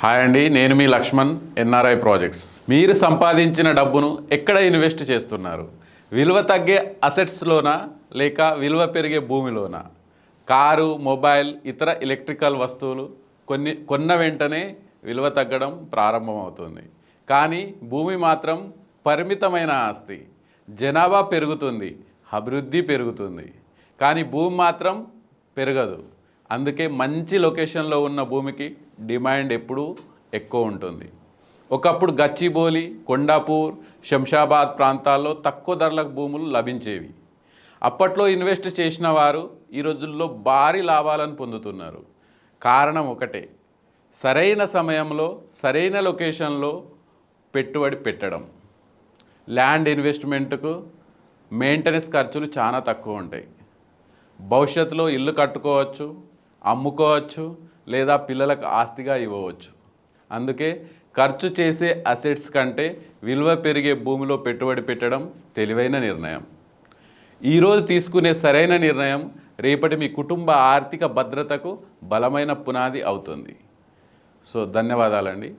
Hi అండి, నేను మీ Laxman, NRI projects. మీరు సంపాదించిన డబ్బును ఎక్కడ ఇన్వెస్ట్ చేస్తున్నారు? విలువ తగ్గే అసెట్స్లోనా లేక విలువ పెరిగే భూమిలోనా? కారు, మొబైల్, ఇతర ఎలక్ట్రికల్ వస్తువులు కొన్న వెంటనే విలువ తగ్గడం ప్రారంభమవుతుంది. కానీ భూమి మాత్రం పరిమితమైన ఆస్తి. జనాభా పెరుగుతుంది, అభివృద్ధి పెరుగుతుంది, కానీ భూమి మాత్రం పెరగదు. అందుకే మంచి లొకేషన్లో ఉన్న భూమికి డిమాండ్ ఎప్పుడూ ఎక్కువ ఉంటుంది. ఒకప్పుడు గచ్చిబౌలి, కొండాపూర్, శంషాబాద్ ప్రాంతాల్లో తక్కువ ధరలకు భూములు లభించేవి. అప్పట్లో ఇన్వెస్ట్ చేసిన వారు ఈ రోజుల్లో భారీ లాభాలను పొందుతున్నారు. కారణం ఒకటే, సరైన సమయంలో సరైన లొకేషన్లో పెట్టుబడి పెట్టడం. ల్యాండ్ ఇన్వెస్ట్మెంట్కు మెయింటెనెన్స్ ఖర్చులు చాలా తక్కువ ఉంటాయి. భవిష్యత్తులో ఇల్లు కట్టుకోవచ్చు, అమ్ముకోవచ్చు, లేదా పిల్లలకు ఆస్తిగా ఇవ్వవచ్చు. అందుకే ఖర్చు చేసే అసెట్స్ కంటే విలువ పెరిగే భూమిలో పెట్టుబడి పెట్టడం తెలివైన నిర్ణయం. ఈరోజు తీసుకునే సరైన నిర్ణయం రేపటి మీ కుటుంబ ఆర్థిక భద్రతకు బలమైన పునాది అవుతుంది. సో ధన్యవాదాలండి.